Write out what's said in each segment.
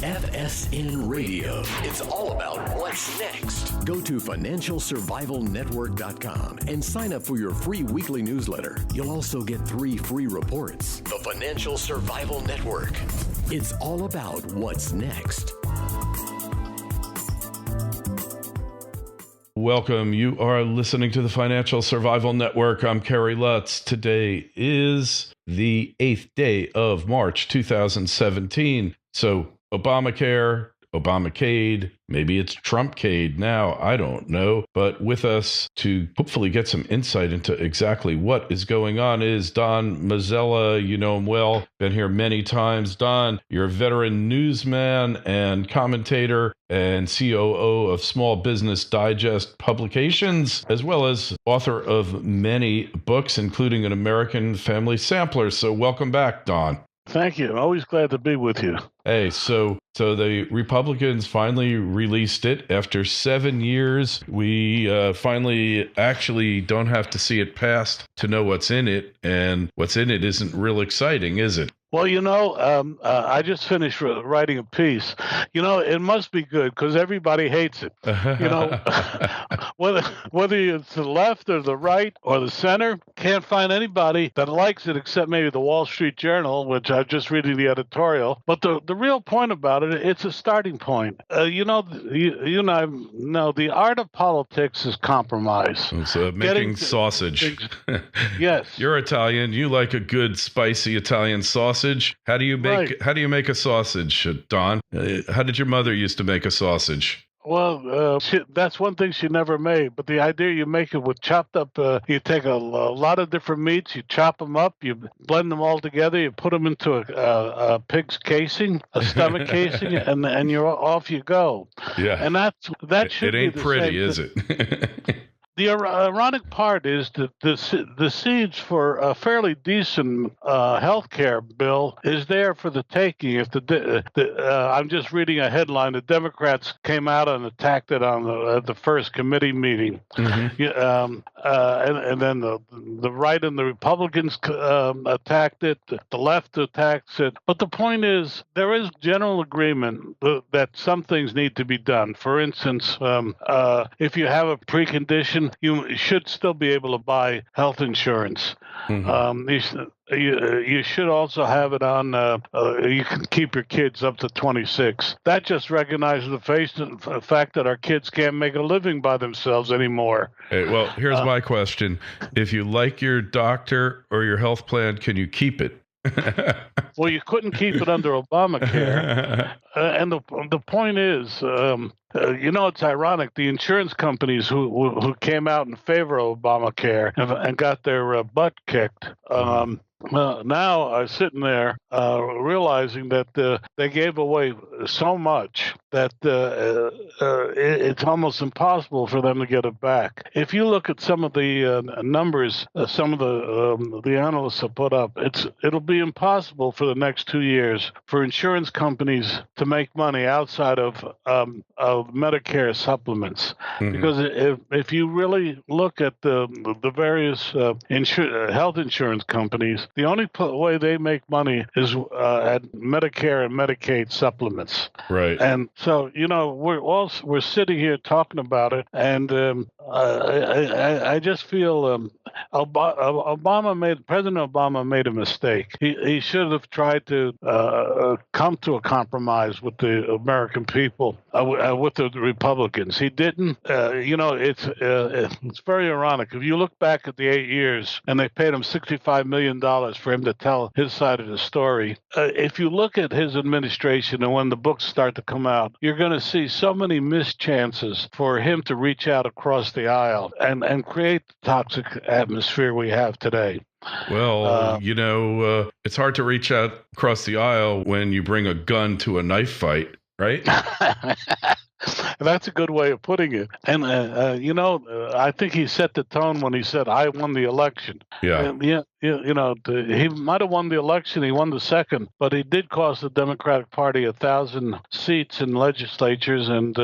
FSN Radio. It's all about what's next. Go to financialsurvivalnetwork.com and sign up for your free weekly newsletter. You'll also get 3 free reports. The Financial Survival Network. It's all about what's next. Welcome. You are listening to the Financial Survival Network. I'm Kerry Lutz. Today is the 8th day of March 2017. So Obamacare, Obamacade, maybe it's Trumpcade now, I don't know. But with us to hopefully get some insight into exactly what is going on is Don Mazzella. You know him well, been here many times. Don, you're a veteran newsman and commentator and COO of Small Business Digest Publications, as well as author of many books, including An American Family Sampler. So welcome back, Don. Thank you. I'm always glad to be with you. Hey, so the Republicans finally released it after 7 years. We finally actually don't have to see it passed to know what's in it, and what's in it isn't real exciting, is it? Well, I just finished writing a piece. It must be good because everybody hates it. Whether it's the left or the right or the center, can't find anybody that likes it except maybe the Wall Street Journal, which I'm just reading the editorial. But the real point about it, it's a starting point. You and I know the art of politics is compromise. So making sausage. Yes. You're Italian. You like a good spicy Italian sausage. How do you make a sausage, Don? How did your mother used to make a sausage? Well, that's one thing she never made. But the idea you make it with chopped up, you take a lot of different meats, you chop them up, you blend them all together, you put them into a pig's casing, a stomach casing, and you're off you go. Yeah, and that should. It ain't pretty, is it? The ironic part is that the seeds for a fairly decent health care bill is there for the taking. If I'm just reading a headline, the Democrats came out and attacked it on the first committee meeting, and then the right and the Republicans attacked it, the left attacks it. But the point is, there is general agreement that some things need to be done. For instance, if you have a precondition, you should still be able to buy health insurance. You should also have it on, you can keep your kids up to 26. That just recognizes the fact that our kids can't make a living by themselves anymore. Hey, well, here's my question. If you like your doctor or your health plan, can you keep it? Well, you couldn't keep it under Obamacare. And the point is, it's ironic. The insurance companies who came out in favor of Obamacare and got their butt kicked, now are sitting there realizing that they gave away so much that it's almost impossible for them to get it back. If you look at some of the numbers, some of the analysts have put up, it'll be impossible for the next 2 years for insurance companies to make money outside of Medicare supplements. Because if you really look at the various health insurance companies, the only way they make money is at Medicare and Medicaid supplements. Right. And so, we're sitting here talking about it, and I just feel President Obama made a mistake. He should have tried to come to a compromise with the American people, with the Republicans. He didn't. It's very ironic. If you look back at the 8 years, and they paid him $65 million for him to tell his side of the story. If you look at his administration and when the books start to come out, you're going to see so many missed chances for him to reach out across the aisle and create the toxic atmosphere we have today. Well, it's hard to reach out across the aisle when you bring a gun to a knife fight, right? That's a good way of putting it. And, I think he set the tone when he said, I won the election. Yeah. He might have won the election. He won the second, but he did cost the Democratic Party 1,000 seats in legislatures and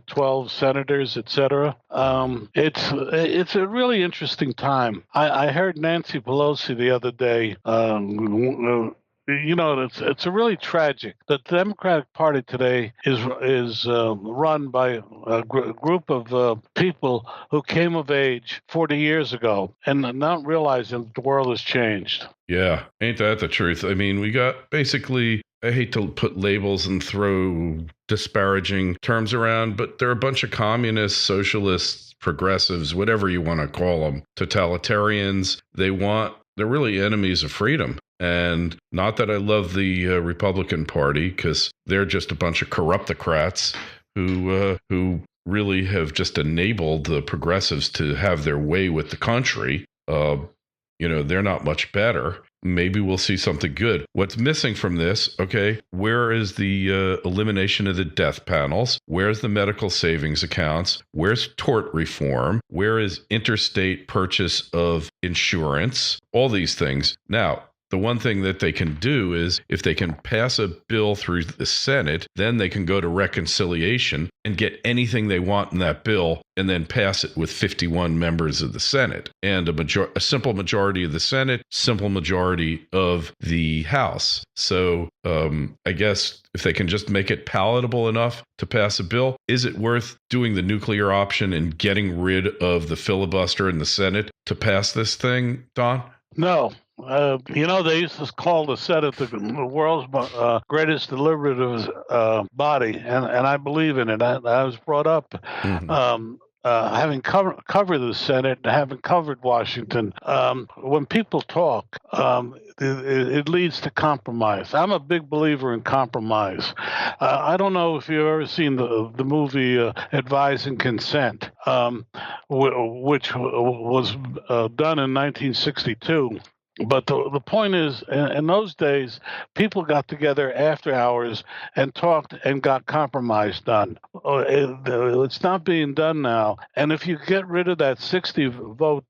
12 senators, et cetera. It's a really interesting time. I heard Nancy Pelosi the other day it's a really tragic. The Democratic Party today is run by a group of people who came of age 40 years ago and not realizing that the world has changed. Yeah, ain't that the truth? I mean, we got basically, I hate to put labels and throw disparaging terms around, but they're a bunch of communists, socialists, progressives, whatever you want to call them, totalitarians. They're really enemies of freedom. And not that I love the Republican Party, because they're just a bunch of corruptocrats who really have just enabled the progressives to have their way with the country. They're not much better. Maybe we'll see something good. What's missing from this, okay, where is the elimination of the death panels? Where's the medical savings accounts? Where's tort reform? Where is interstate purchase of insurance? All these things. Now, the one thing that they can do is if they can pass a bill through the Senate, then they can go to reconciliation and get anything they want in that bill and then pass it with 51 members of the Senate and a simple majority of the Senate, simple majority of the House. So I guess if they can just make it palatable enough to pass a bill, is it worth doing the nuclear option and getting rid of the filibuster in the Senate to pass this thing, Don? No. They used to call the Senate the world's greatest deliberative body, and I believe in it. I was brought up having covered the Senate and having covered Washington. When people talk, it leads to compromise. I'm a big believer in compromise. I don't know if you've ever seen the movie Advise and Consent, which was done in 1962. But the point is, in those days, people got together after hours and talked and got compromise done. It's not being done now. And if you get rid of that 60-vote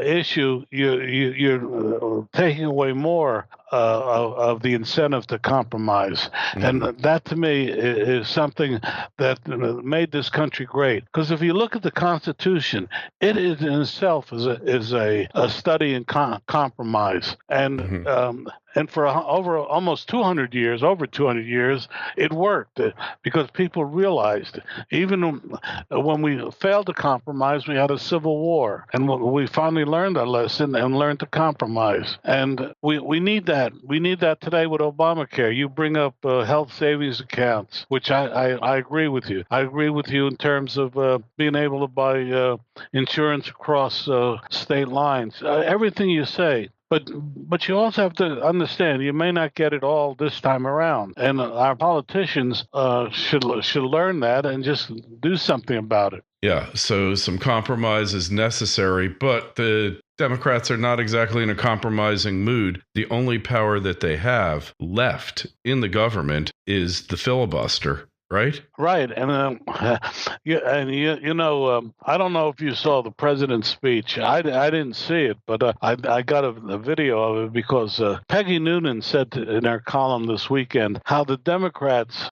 issue, you're taking away more of the incentive to compromise. Mm-hmm. And that, to me, is something that made this country great. Because if you look at the Constitution, it is in itself is a study in compromise. And mm-hmm. And for over 200 years, it worked because people realized even when we failed to compromise, we had a civil war. And we finally learned our lesson and learned to compromise. And we need that. We need that today with Obamacare. You bring up health savings accounts, which I agree with you. I agree with you in terms of being able to buy insurance across state lines. Everything you say. But you also have to understand you may not get it all this time around, and our politicians should learn that and just do something about it. Yeah, so some compromise is necessary, but the Democrats are not exactly in a compromising mood. The only power that they have left in the government is the filibuster. Right. And I don't know if you saw the president's speech. I didn't see it, but I got a video of it because Peggy Noonan said in her column this weekend how the Democrats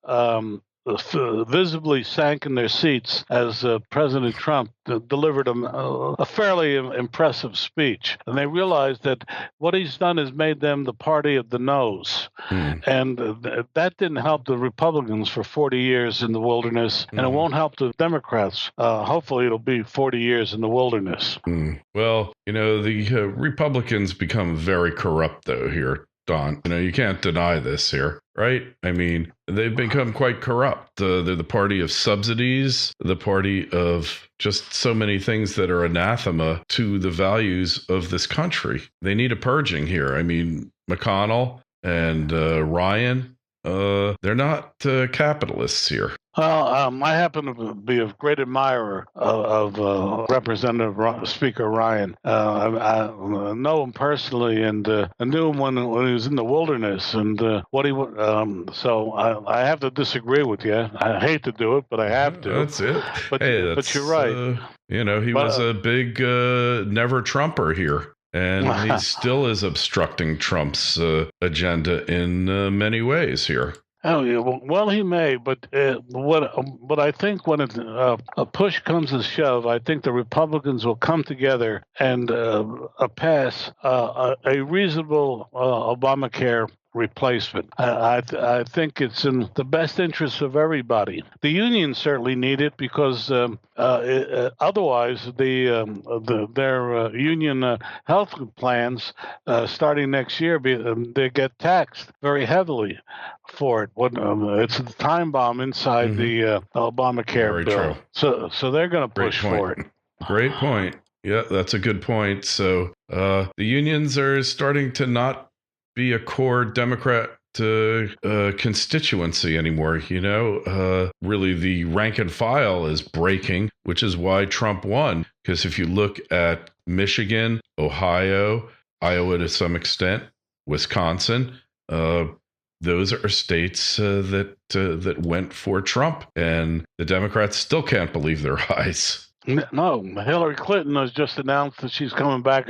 visibly sank in their seats as President Trump delivered a fairly impressive speech. And they realized that what he's done is made them the party of the nose. And that didn't help the Republicans for 40 years in the wilderness, and it won't help the Democrats. Hopefully it'll be 40 years in the wilderness. Well, the Republicans become very corrupt, though, here, Don. You can't deny this here. Right? I mean, they've become quite corrupt. They're the party of subsidies, the party of just so many things that are anathema to the values of this country. They need a purging here. I mean, McConnell and Ryan, they're not capitalists here. Well, I happen to be a great admirer of Representative Speaker Ryan. I know him personally, and I knew him when he was in the wilderness, and what he would. So I have to disagree with you. I hate to do it, but I have to. That's it. But you're right. He was a big never Trumper here. And he still is obstructing Trump's agenda in many ways here. Oh, yeah, well, he may, but what I think when a push comes to shove, I think the Republicans will come together and pass a reasonable Obamacare replacement. I think it's in the best interest of everybody. The unions certainly need it because otherwise their union health plans starting next year they get taxed very heavily for it. It's a time bomb inside the Obamacare Very bill. true. So they're going to push for it. Great point. Yeah, that's a good point. So the unions are starting to not be a core Democrat constituency anymore. Really the rank and file is breaking, which is why Trump won. Because if you look at Michigan, Ohio, Iowa to some extent, Wisconsin, those are states that went for Trump, and the Democrats still can't believe their eyes. No, Hillary Clinton has just announced that she's coming back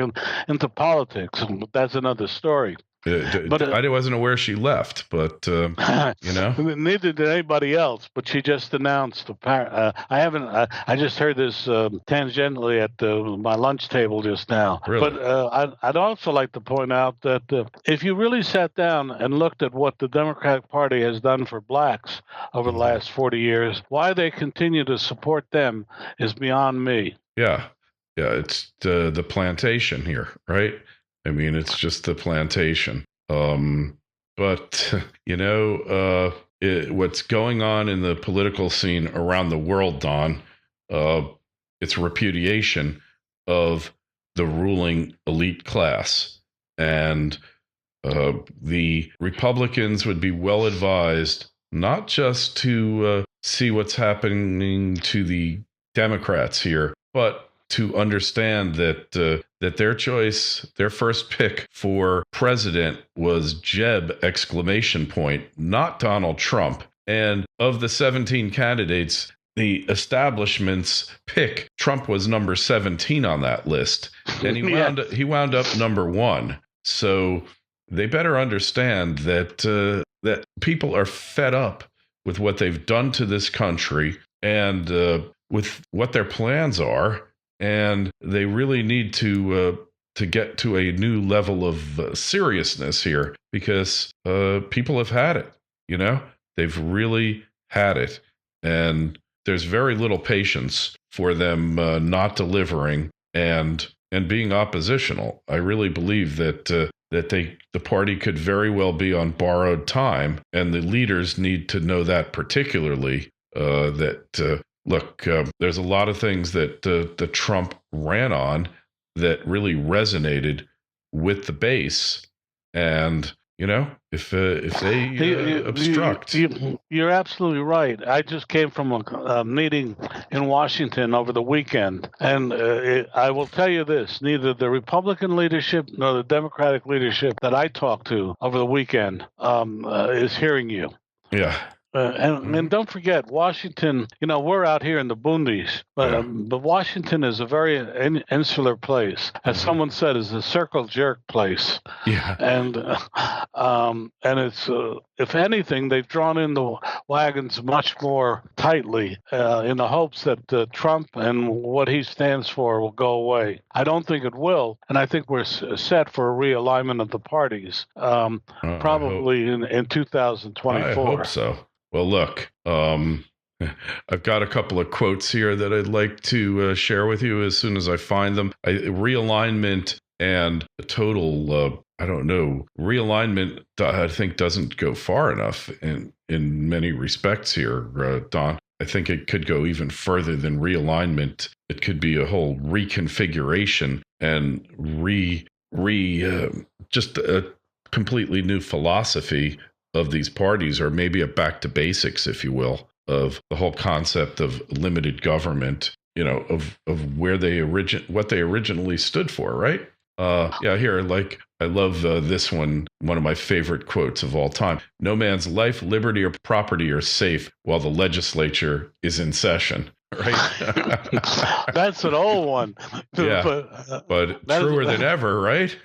into politics, but that's another story. But I wasn't aware she left, but neither did anybody else. But she just announced. I haven't. I just heard this tangentially at my lunch table just now. Really? But I'd also like to point out that if you really sat down and looked at what the Democratic Party has done for blacks over the last 40 years, why they continue to support them is beyond me. Yeah, it's the plantation here, right? I mean, it's just the plantation. But, what's going on in the political scene around the world, Don, it's repudiation of the ruling elite class. And the Republicans would be well advised not just to see what's happening to the Democrats here, but to understand that their choice, their first pick for president was Jeb ! Not Donald Trump. And of the 17 candidates, the establishment's pick, Trump was number 17 on that list, and he wound up number 1. So they better understand that people are fed up with what they've done to this country and with what their plans are. And they really need to get to a new level of seriousness here because people have had it. They've really had it, and there's very little patience for them not delivering and being oppositional. I really believe that the party could very well be on borrowed time, and the leaders need to know that particularly Look, there's a lot of things that Trump ran on that really resonated with the base, and if they obstruct, you're absolutely right. I just came from a meeting in Washington over the weekend, and I will tell you this: neither the Republican leadership nor the Democratic leadership that I talked to over the weekend is hearing you. Yeah. And don't forget, Washington, we're out here in the boonies, but Washington is a very insular place. As someone said, is a circle jerk place. Yeah. And it's, if anything, they've drawn in the wagons much more tightly in the hopes that Trump and what he stands for will go away. I don't think it will. And I think we're set for a realignment of the parties, probably in 2024. I hope so. Well, look, I've got a couple of quotes here that I'd like to share with you as soon as I find them. Realignment and total, realignment, I think, doesn't go far enough in many respects here, Don. I think it could go even further than realignment. It could be a whole reconfiguration and just a completely new philosophy of these parties, or maybe a back to basics, if you will, of the whole concept of limited government, of where what they originally stood for, right? Here, I love this one of my favorite quotes of all time. No man's life, liberty, or property are safe while the legislature is in session. right? That's an old one. Yeah, but truer than ever, right?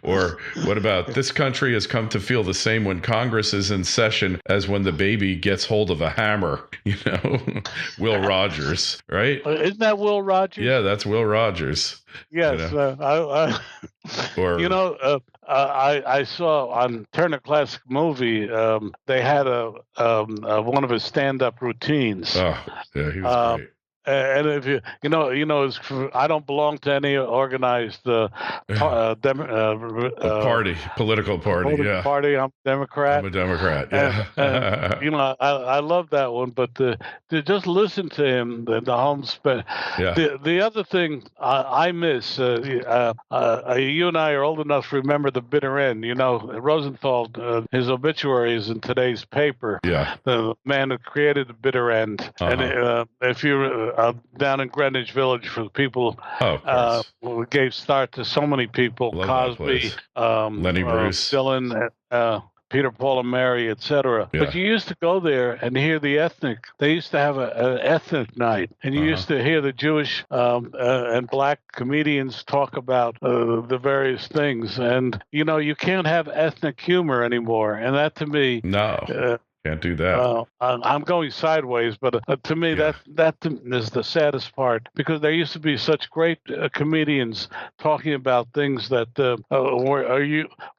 Or what about this country has come to feel the same when Congress is in session as when the baby gets hold of a hammer, Will Rogers, right? Isn't that Will Rogers? Yeah, that's Will Rogers. Yes. I saw on Turner Classic Movie, they had one of his stand-up routines. Oh, yeah, he was great. And if I don't belong to any organized political party. Yeah, party. I'm a Democrat. I'm a Democrat. Yeah, and, I love that one. But to just listen to him, the home spend. Yeah. The other thing I miss. You and I are old enough to remember the bitter end. Rosenthal, his obituary is in today's paper. Yeah. The man who created the bitter end. And if you down in Greenwich Village, for the people who gave start to so many people, Love Cosby, Lenny Bruce, Dylan, Peter, Paul, and Mary, etc. Yeah. But you used to go there and hear they used to have an ethnic night, and you used to hear the Jewish and black comedians talk about the various things. And you can't have ethnic humor anymore, and that to me, no. Can't do that. I'm going sideways, but to me, that is the saddest part, because there used to be such great comedians talking about things that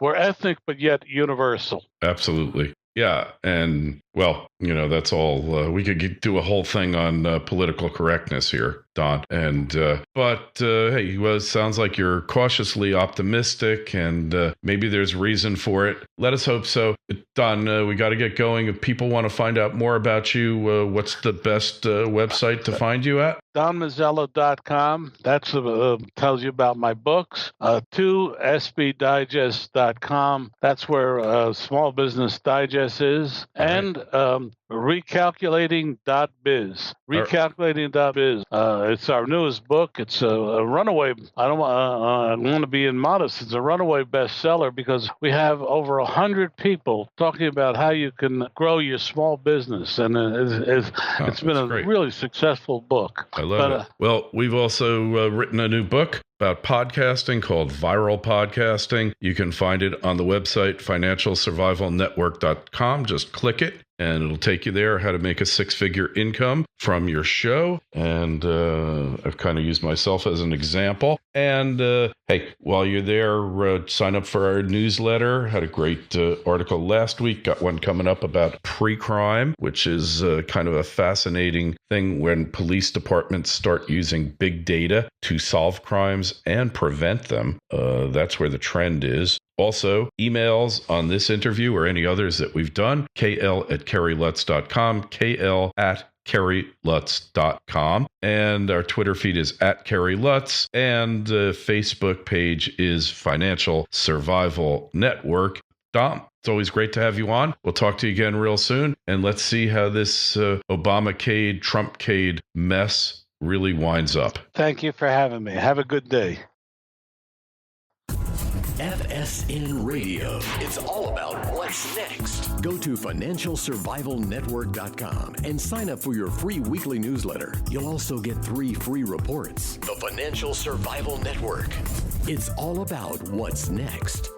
were ethnic but yet universal. Absolutely. Yeah. And well, that's all. We could do a whole thing on political correctness here, Don. And but hey, sounds like you're cautiously optimistic, and maybe there's reason for it. Let us hope so. Don, we got to get going. If people want to find out more about you, what's the best website to find you at? DonMazzella.com. That tells you about my books. 2SBDigest.com. That's where Small Business Digest is. And Recalculating.biz. Recalculating.biz. It's our newest book. It's a runaway. I don't want to be immodest. It's a runaway bestseller because we have over 100 people talking about how you can grow your small business, and it's been a really successful book. I love it. Well, we've also written a new book about podcasting called Viral Podcasting. You can find it on the website financialsurvivalnetwork.com. Just click it and it'll take you there, how to make a 6-figure income from your show. And I've kind of used myself as an example. And hey, while you're there, sign up for our newsletter. Had a great article last week. Got one coming up about pre-crime, which is kind of a fascinating thing when police departments start using big data to solve crimes and prevent them. That's where the trend is. Also, emails on this interview or any others that we've done, KL@KerryLutz.com, KL@KerryLutz.com. And our Twitter feed is @KerryLutz. And Facebook page is Financial Survival Network. Dom, it's always great to have you on. We'll talk to you again real soon. And let's see how this Obamacade, Trumpcade mess really winds up. Thank you for having me. Have a good day. FSN Radio. It's all about what's next. Go to financialsurvivalnetwork.com and sign up for your free weekly newsletter. You'll also get 3 free reports. The Financial Survival Network. It's all about what's next.